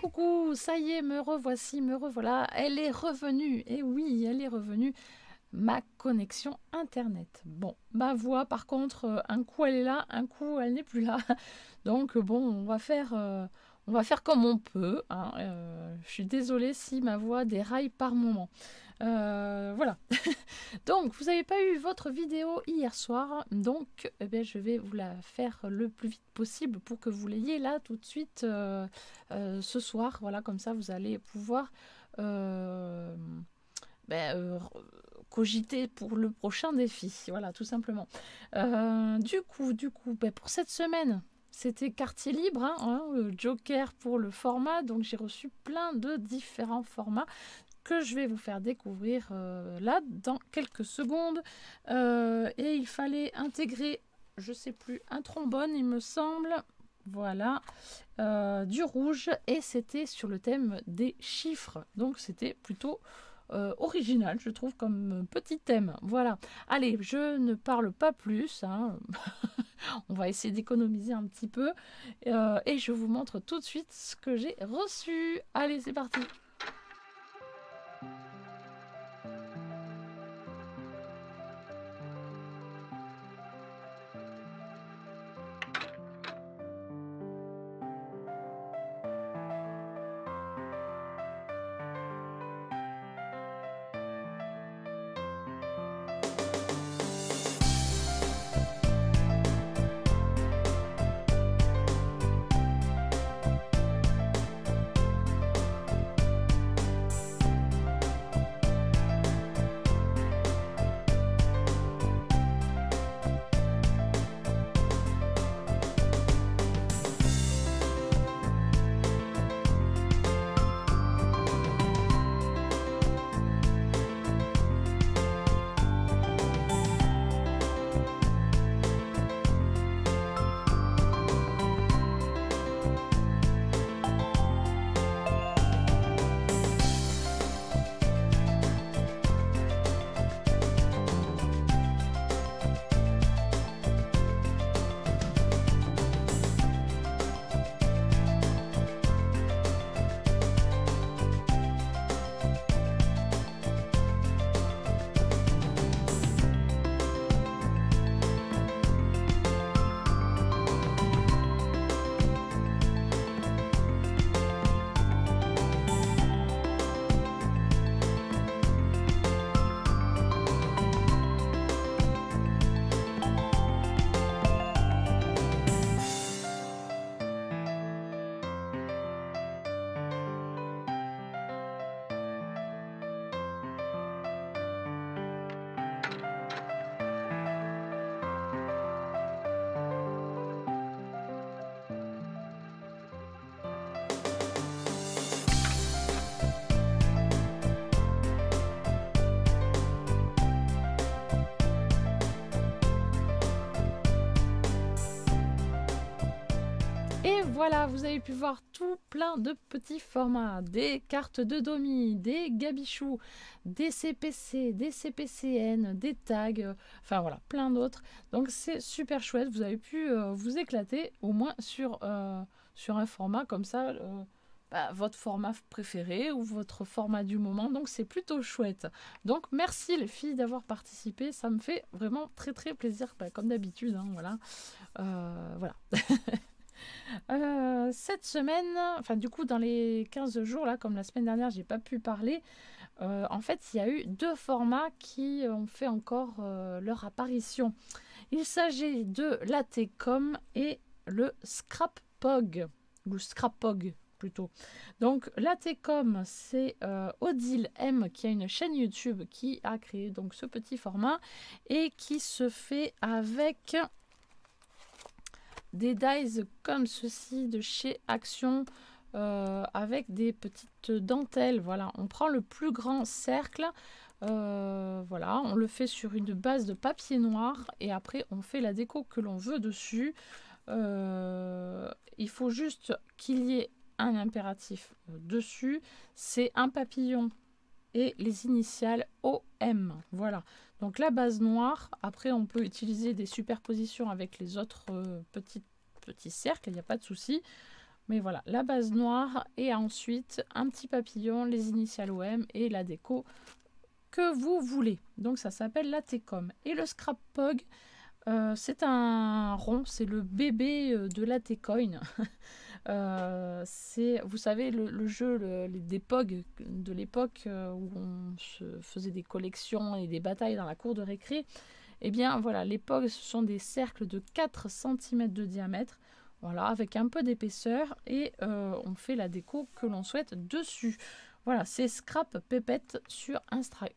coucou, ça y est, me revoici, me revoilà, elle est revenue, et oui, elle est revenue, ma connexion internet. Bon, ma voix par contre, un coup elle est là, un coup elle n'est plus là, donc bon, on va faire comme on peut, hein. Je suis désolée si ma voix déraille par moment. Voilà. Donc, vous n'avez pas eu votre vidéo hier soir, donc eh bien, je vais vous la faire le plus vite possible pour que vous l'ayez là tout de suite ce soir. Voilà, comme ça vous allez pouvoir cogiter pour le prochain défi. Voilà, tout simplement. Du coup, pour cette semaine, c'était quartier libre, Joker pour le format, donc j'ai reçu plein de différents formats que je vais vous faire découvrir là dans quelques secondes. Et il fallait intégrer, je sais plus, un trombone il me semble, voilà, du rouge, et c'était sur le thème des chiffres, donc c'était plutôt original, je trouve, comme petit thème. Voilà. Allez, je ne parle pas plus, hein. On va essayer d'économiser un petit peu. Et je vous montre tout de suite ce que j'ai reçu. Allez, c'est parti. Et voilà, vous avez pu voir tout plein de petits formats, des cartes de Domi, des gabichous, des CPC, des CPCN, des tags, enfin voilà, plein d'autres. Donc c'est super chouette, vous avez pu vous éclater au moins sur un format comme ça, votre format préféré ou votre format du moment, donc c'est plutôt chouette. Donc merci les filles d'avoir participé, ça me fait vraiment très très plaisir, comme d'habitude, hein, voilà. Voilà. Cette semaine, enfin du coup dans les 15 jours là, comme la semaine dernière j'ai pas pu parler, en fait il y a eu deux formats qui ont fait encore leur apparition. Il s'agit de l'ATCOM et le Scrap-Pog, ou Scrap-Pog plutôt. Donc l'ATCOM, c'est Odile M qui a une chaîne YouTube qui a créé donc ce petit format et qui se fait avec des dies comme ceci de chez Action, avec des petites dentelles. Voilà, on prend le plus grand cercle, voilà, on le fait sur une base de papier noir et après on fait la déco que l'on veut dessus. Il faut juste qu'il y ait un impératif dessus, c'est un papillon et les initiales OM. Voilà, donc la base noire. Après on peut utiliser des superpositions avec les autres petits cercles, il n'y a pas de souci. Mais voilà, la base noire et ensuite un petit papillon, les initiales OM et la déco que vous voulez. Donc ça s'appelle la T-Com. Et le Scrap Pog, c'est un rond, c'est le bébé de la T-Coin. C'est, vous savez, le jeu des POG de l'époque où on se faisait des collections et des batailles dans la cour de récré. Eh bien voilà, les POG, ce sont des cercles de 4 cm de diamètre. Voilà, avec un peu d'épaisseur et on fait la déco que l'on souhaite dessus. Voilà, c'est Scrap Pépette sur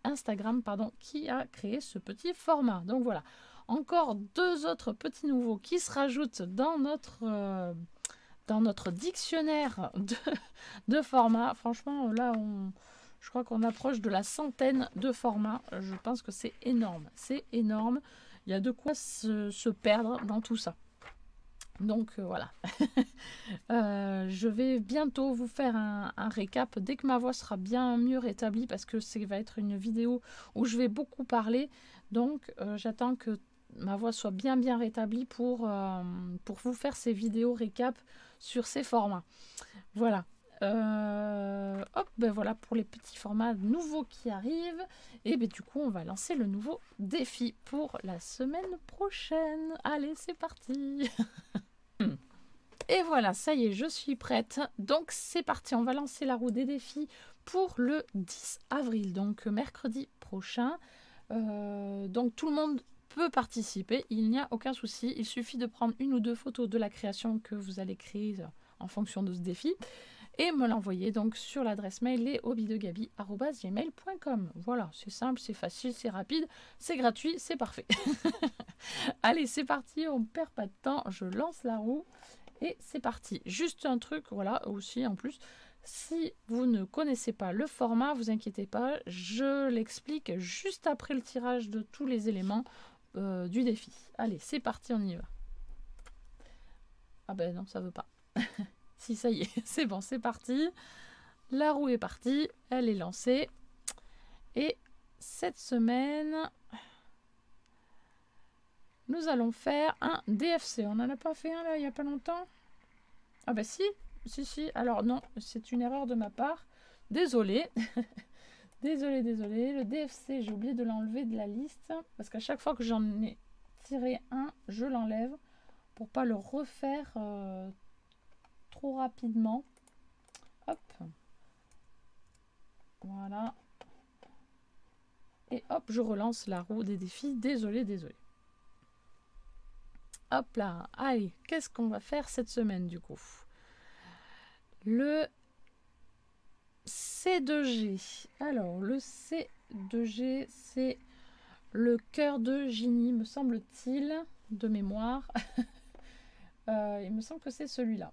Instagram qui a créé ce petit format. Donc voilà, encore 2 autres petits nouveaux qui se rajoutent dans notre dictionnaire de formats. Franchement, là, je crois qu'on approche de la 100aine de formats. Je pense que c'est énorme. C'est énorme. Il y a de quoi se perdre dans tout ça. Donc voilà. Je vais bientôt vous faire un récap dès que ma voix sera bien mieux rétablie parce que ça va être une vidéo où je vais beaucoup parler. Donc j'attends que ma voix soit bien rétablie pour vous faire ces vidéos récap sur ces formats. Voilà. Hop, ben voilà pour les petits formats nouveaux qui arrivent. Et ben du coup, on va lancer le nouveau défi pour la semaine prochaine. Allez, c'est parti. Et voilà, ça y est, je suis prête. Donc c'est parti, on va lancer la roue des défis pour le 10 avril, donc mercredi prochain. Donc tout le monde peut participer, il n'y a aucun souci. Il suffit de prendre 1 ou 2 photos de la création que vous allez créer en fonction de ce défi et me l'envoyer donc sur l'adresse mail leshobbysdegaby@gmail.com. Voilà, c'est simple, c'est facile, c'est rapide, c'est gratuit, c'est parfait. Allez, c'est parti, on ne perd pas de temps, je lance la roue et c'est parti. Juste un truc, voilà, aussi en plus, si vous ne connaissez pas le format, vous inquiétez pas, je l'explique juste après le tirage de tous les éléments du défi. Allez, c'est parti, on y va. Ah ben non, ça veut pas. Si, ça y est, c'est bon, c'est parti. La roue est partie, elle est lancée. Et cette semaine, nous allons faire un DFC. On n'en a pas fait un là, il n'y a pas longtemps? Ah bah si, si. Alors non, c'est une erreur de ma part. Désolée. Désolée. Le DFC, j'ai oublié de l'enlever de la liste. Parce qu'à chaque fois que j'en ai tiré un, je l'enlève. Pour pas le refaire trop rapidement. Hop. Voilà. Et hop, je relance la roue des défis. Désolée. Hop là. Allez, qu'est-ce qu'on va faire cette semaine du coup? Le C2G. Alors, le C2G, c'est le cœur de Ginny, me semble-t-il, de mémoire. Il me semble que c'est celui-là.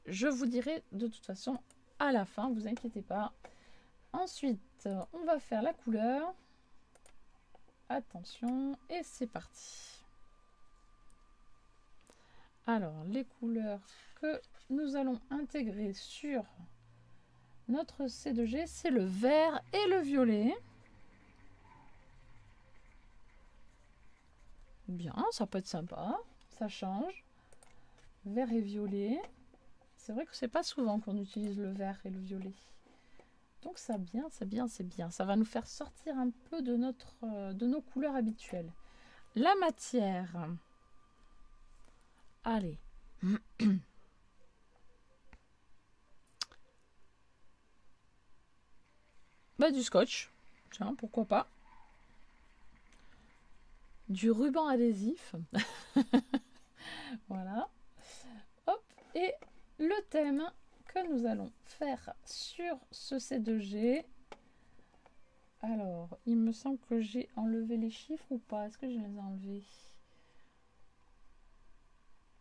Je vous dirai de toute façon à la fin, vous inquiétez pas. Ensuite, on va faire la couleur. Attention, et c'est parti. Alors, les couleurs que nous allons intégrer sur notre C2G, c'est le vert et le violet. Bien, ça peut être sympa, ça change. Vert et violet. C'est vrai que c'est pas souvent qu'on utilise le vert et le violet. Donc ça bien, c'est bien. Ça va nous faire sortir un peu de nos couleurs habituelles. La matière. Allez. Bah, du scotch. Tiens, pourquoi pas. Du ruban adhésif. Voilà. Hop. Et le thème que nous allons faire sur ce C2G. Alors, il me semble que j'ai enlevé les chiffres ou pas? Est-ce que je les ai enlevés?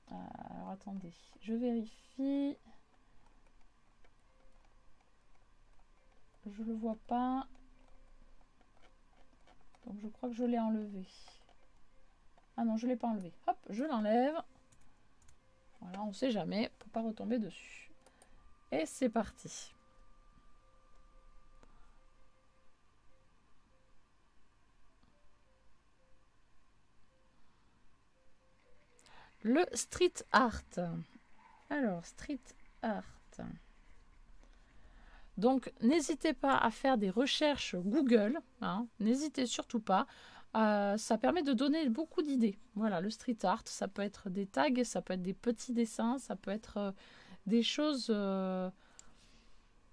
Alors, attendez. Je vérifie. Je le vois pas. Donc, je crois que je l'ai enlevé. Ah non, je ne l'ai pas enlevé. Hop, je l'enlève. Voilà, on ne sait jamais pour pas retomber dessus. Et c'est parti. Le street art. Alors, street art. Donc, n'hésitez pas à faire des recherches Google. Hein, n'hésitez surtout pas. Ça permet de donner beaucoup d'idées. Voilà, le street art, ça peut être des tags, ça peut être des petits dessins, ça peut être des choses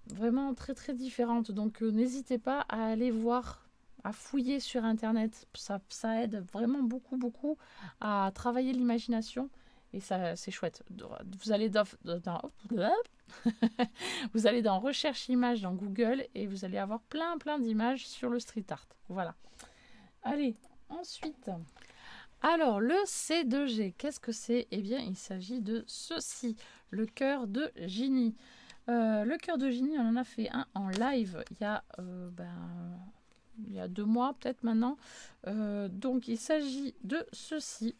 vraiment très très différentes. Donc, n'hésitez pas à aller voir, à fouiller sur Internet. Ça aide vraiment beaucoup à travailler l'imagination. Et ça, c'est chouette. Vous allez vous allez dans recherche images dans Google et vous allez avoir plein d'images sur le street art. Voilà. Allez, ensuite. Alors, le C2G, qu'est-ce que c'est? Eh bien, il s'agit de ceci, le cœur de Ginny. Le cœur de Ginny, on en a fait un en live il y a 2 mois, peut-être maintenant. Donc, il s'agit de ceci.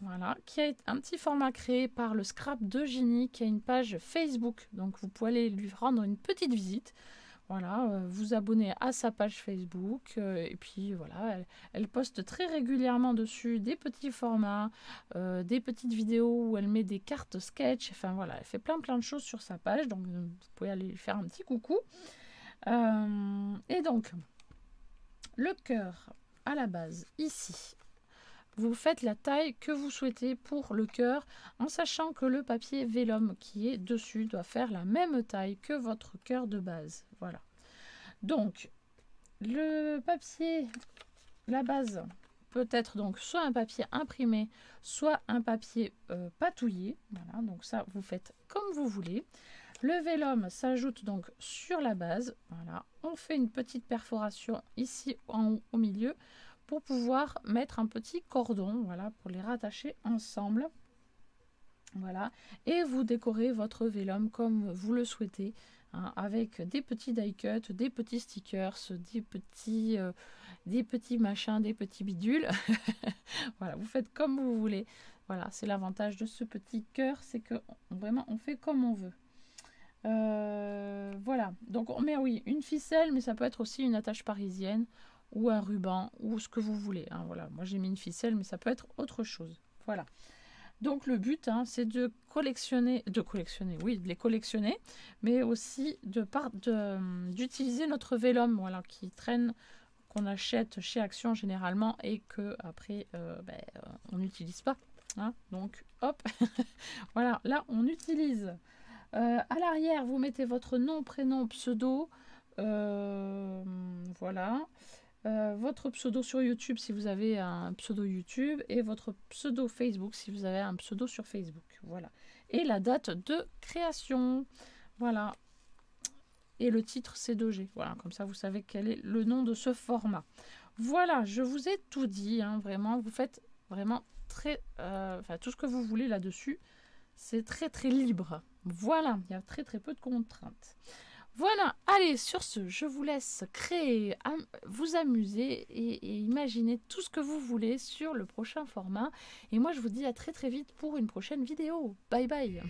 Voilà, qui a un petit format créé par le Scrap de Ginny, qui a une page Facebook. Donc, vous pouvez aller lui rendre une petite visite. Voilà, vous abonner à sa page Facebook. Et puis, voilà, elle poste très régulièrement dessus des petits formats, des petites vidéos où elle met des cartes sketch. Enfin, voilà, elle fait plein de choses sur sa page. Donc, vous pouvez aller lui faire un petit coucou. Et donc, le cœur, à la base, ici. Vous faites la taille que vous souhaitez pour le cœur, en sachant que le papier vélum qui est dessus doit faire la même taille que votre cœur de base. Voilà. Donc, le papier, la base, peut être donc soit un papier imprimé, soit un papier patouillé. Voilà, donc ça, vous faites comme vous voulez. Le vélum s'ajoute donc sur la base. Voilà, on fait une petite perforation ici en haut, au milieu, pour pouvoir mettre un petit cordon, voilà, pour les rattacher ensemble. Voilà, et vous décorez votre vélum comme vous le souhaitez, hein, avec des petits die cuts, des petits stickers, des petits machins, des petits bidules. Voilà, vous faites comme vous voulez. Voilà, c'est l'avantage de ce petit cœur, c'est que vraiment on fait comme on veut. Voilà, donc on met, oui, une ficelle, mais ça peut être aussi une attache parisienne, ou un ruban, ou ce que vous voulez. Hein, voilà, moi j'ai mis une ficelle, mais ça peut être autre chose. Voilà. Donc le but, hein, c'est de les collectionner, mais aussi d'utiliser notre vélum, voilà, qui traîne, qu'on achète chez Action généralement, et que après on n'utilise pas. Hein, donc hop, voilà, là on utilise. À l'arrière, vous mettez votre nom, prénom, pseudo. Voilà. Votre pseudo sur YouTube si vous avez un pseudo YouTube, et votre pseudo Facebook si vous avez un pseudo sur Facebook. Voilà. Et la date de création. Voilà. Et le titre C2G. Voilà, comme ça vous savez quel est le nom de ce format. Voilà, je vous ai tout dit. Hein, vraiment, vous faites vraiment tout ce que vous voulez là-dessus. C'est très libre. Voilà, il y a très peu de contraintes. Voilà, allez, sur ce, je vous laisse créer, vous amuser et imaginer tout ce que vous voulez sur le prochain format. Et moi, je vous dis à très vite pour une prochaine vidéo. Bye bye.